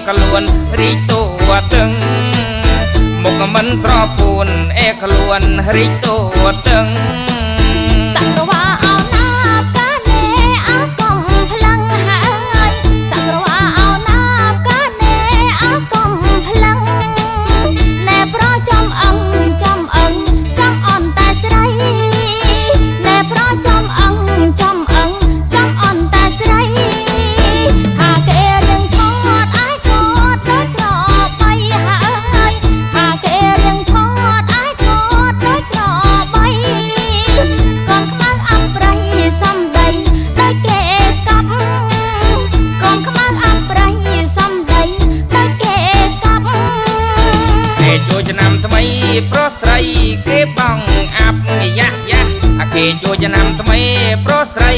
កលួនរីកតួទឹងមុខមិនស្រពួនអេកលួនរីកតួទឹងសង្រវាអោណាបកាណែអកងផ្លាំងហើយសង្រវាអោណាបកាណែអកងផ្លាំងណែប្រចំអងចំអងចំអនតែស្រីណែប្រចំអងចំអងចំអនតែស្រីហាគេរៀងថតអាយថតដោយក្របីហើយហាគេរៀងថតអាយថតដោយក្របីស្គងខ្មៅអាប់ប្រៃសំដីដោយគេកាប់ស្គងខ្មៅអាប់ប្រៃសំដីដោយគេកាប់គេជួយឆ្នាំថ្មីប្រុសស្រីគេបងអាប់យ៉ាស់យ៉ាស់អាគេជួយឆ្នាំថ្មីប្រុសស្រី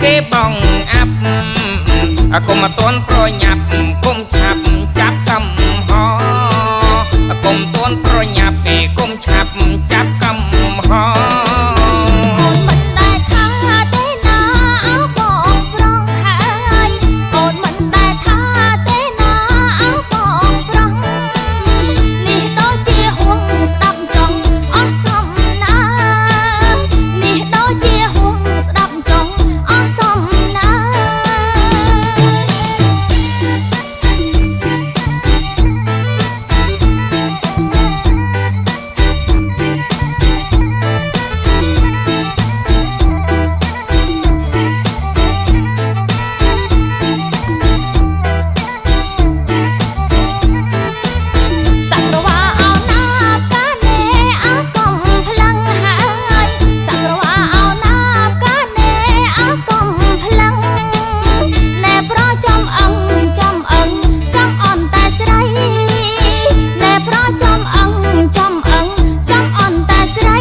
គេបងអាប់អាគុំអត់តន់ប្រញាប់គុំឆាប់ចាប់កំហអាគុំតន់ប្រញាប់ពេលគុំឆាប់ចាប់កំហមិនដែលថាទេណាអោបងប្រងហើយអូនមិនដែលថាទេណាអោបងប្រងនេះដូចជាហួងស្ដាប់ចង់អស់សំណានេះដូចជាហួងស្ដាប់ចង់អស់សំណាសង្រវាអោណាបកាណែអកងផ្លាំងហើយសង្រវាអោណាបកាណែអកងផ្លាំងណែប្រចំអងចំអងចំអនតែស្រីណែប្រចំអងចំអងចំអនតែស្រី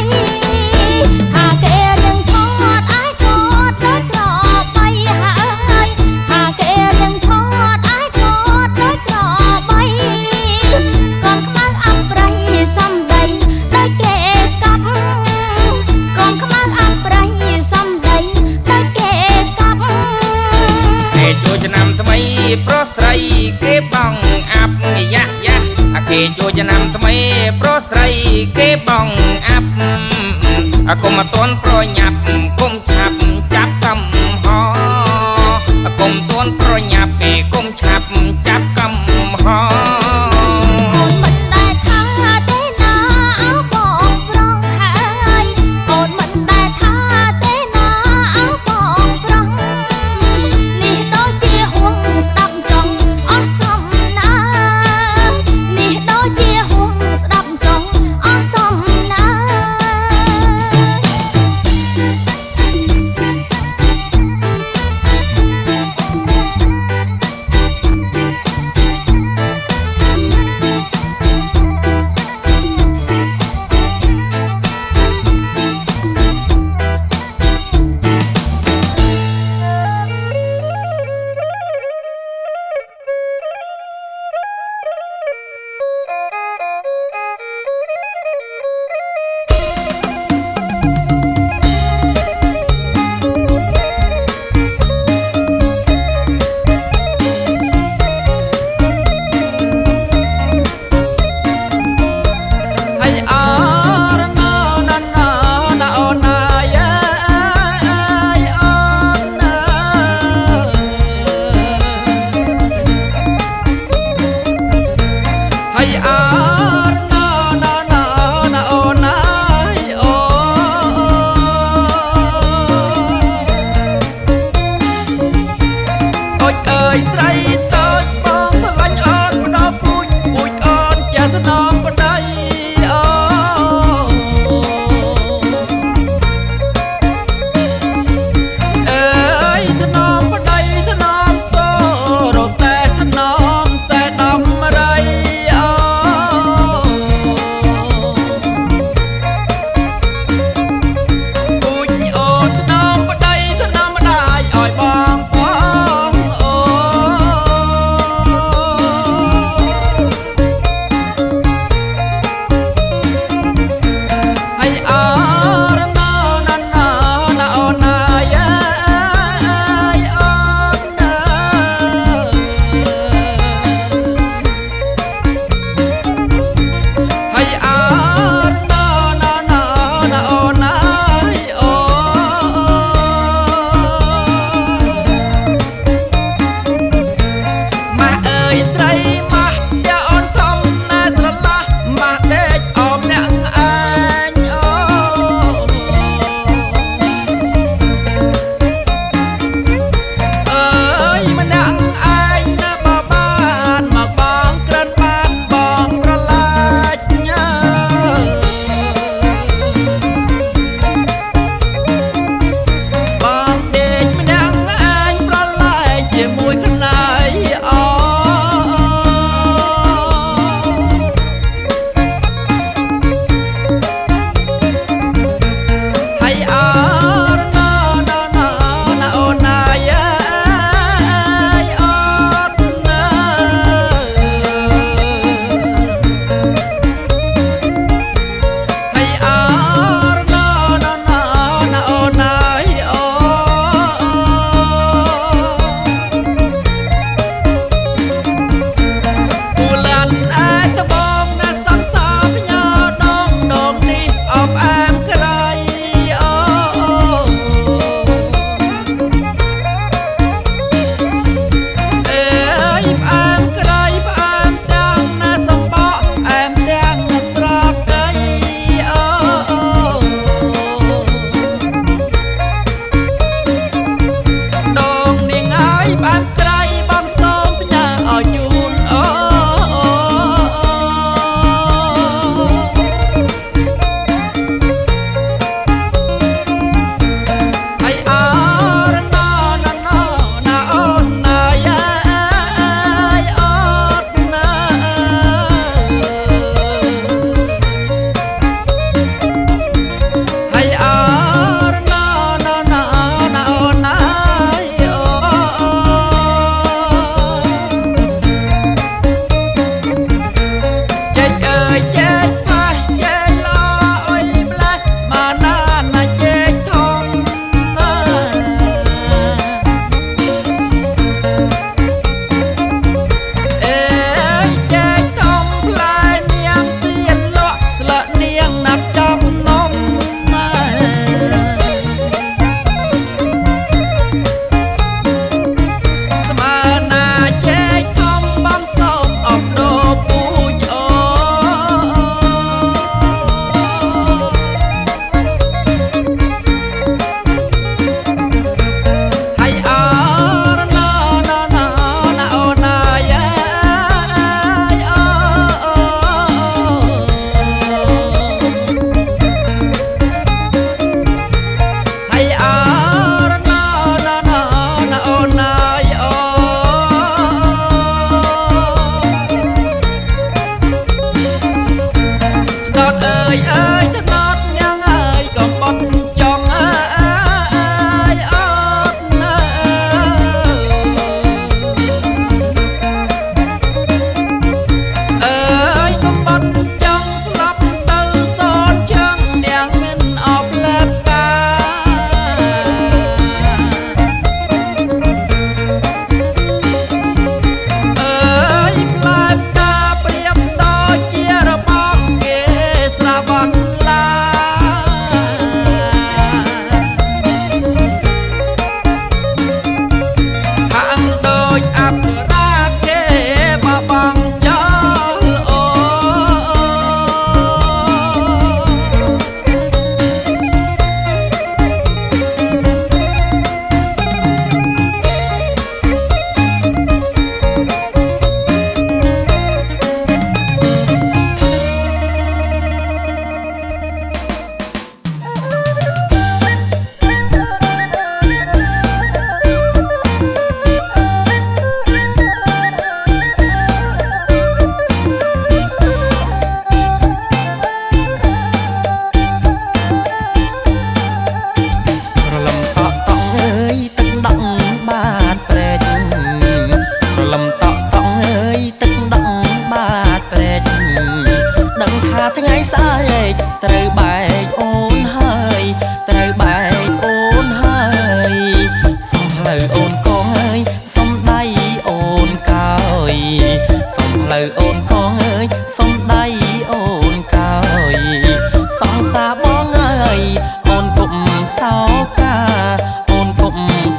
ហាគេរៀងថតអាយថតដោយក្របីហើយហាគេរៀងថតអាយថតដោយក្របីស្គងខ្មៅអាប់ប្រៃសំដីដោយគេកាប់ស្គងខ្មៅអាប់ប្រៃសំដីដោយគេកាប់គេជួយឆ្នាំថ្មីប្រុសស្រីគេបងអាប់យ៉ាស់យ៉ាស់អាគេជួយឆ្នាំថ្មីប្រុសស្រីគេបងអាប់អាគុំអត់តន់ប្រញាប់គុំឆាប់ចាប់កំហអាគុំតន់ប្រញាប់ពេលគុំឆាប់ចាប់កំហមិនដែលថាទេណាអោបងប្រងហើយអូនមិនដែលថាទេណាអោបងប្រងនេះដូចជាហួងស្ដាប់ចង់អស់សំណានេះដូចជាហួងស្ដាប់ចង់អស់សំណា អ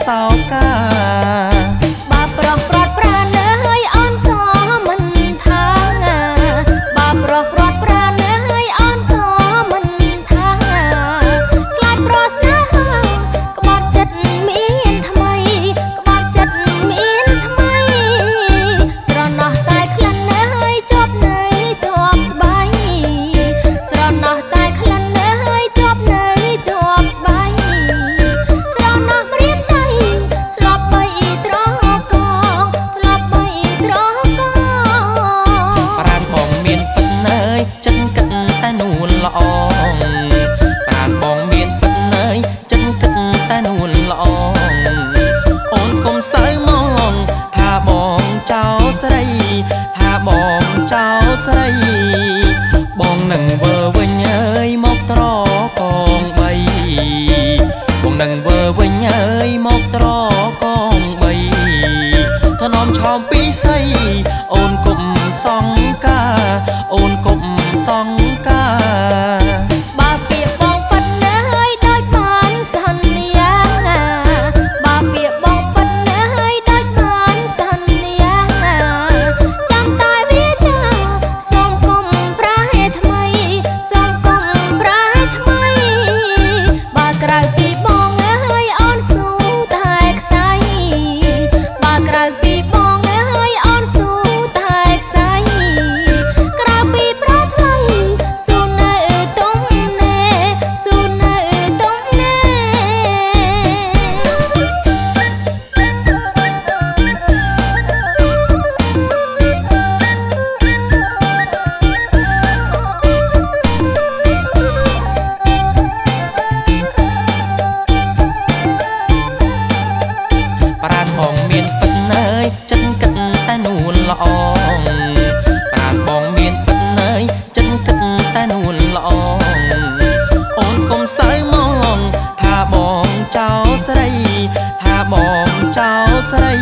សោកាបើប្រុសព្រាត់ប្រានអើយអូនក៏មិនថាបើប្រុសព្រាត់ប្រានអើយអូនក៏មិនថាខ្លាចប្រស្នេហាក្បត់ចិត្តមានថ្មីក្បត់ចិត្តមានថ្មីស្រណោះតែក្លិនអើយជាប់នៅជាប់ស្បែកស្រណោះតែក្លិនអើយជាប់នៅជាប់ស្បែកស្រណោះព្រៀបដៃធ្លាប់បីត្រកងធ្លាប់បីត្រកងប្រានបងមានពិតនើយចិនគិតតែនួនល្អប្រានបងមានពិតនើយចិនគិតតែនួនល្អអូនកុំសើមងថាបងចោលស្រីថាបងចោលស្រីបងនឹងវើវិញអើយមកត្រកងបីបងនឹងវើវិញអើយមកត្រកងបីថ្នមឆោមពីស័យអូនគុំសង្កាអូនគុំសង្កាបើពាក្យបងប៉ិតអើយដូចបានសន្យាបើពាក្យបងប៉ិតអើយដូចបានសន្យាចាំតែវាចាសូមកុំប្រែថ្មីសូមកុំប្រែថ្មីបើក្រៅពីបងអើយអូនស៊ូតែខ្សែបើក្រៅពីបងអើយអូនស៊ូតែខ្សែក្រៅពីប្រថ្លៃស៊ូនៅទុំណែស៊ូនៅទុំណែប្រានបងមានពិតនើយចិនគិតតែនួនល្អប្រានបងមានពិតនើយចិនគិតតែនួនល្អអូនកុំសើមងថាបងចោលស្រីថាបងចោលស្រី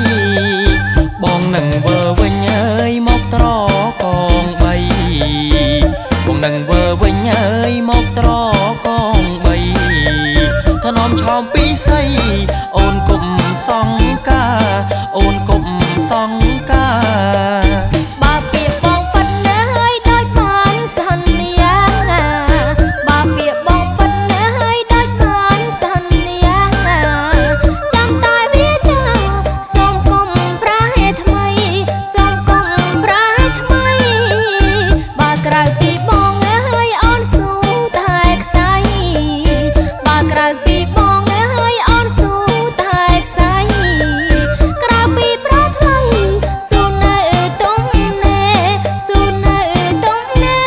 បងនឹងវើវិញអើយមកត្រកងបីបងនឹងវើវិញអើយមកត្រកងបីថ្នមឆោមពីស័យអូនគុំសង្កាអូនគុំសង្កាបើពាក្យបងប៉ិតអើយដូចបានសន្យាបើពាក្យបងប៉ិតអើយដូចបានសន្យាចាំតែវាចាសូមកុំប្រែថ្មីសូមកុំប្រែថ្មីបើក្រៅពីបងអើយអូនស៊ូតែខ្សែបើក្រៅពីបងអើយអូនស៊ូតែខ្សែក្រៅពីប្រថ្លៃស៊ូនៅទុំណែស៊ូនៅទុំណែ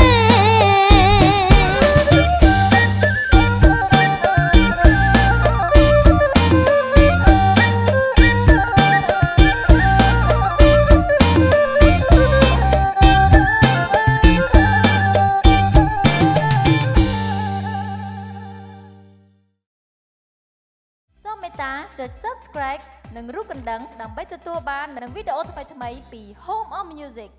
សូមមេត្តាចុច Subscribe និងរូបកណ្ដឹងដើម្បីទទួលបាននូវវីដេអូថ្មីៗពី Home of Music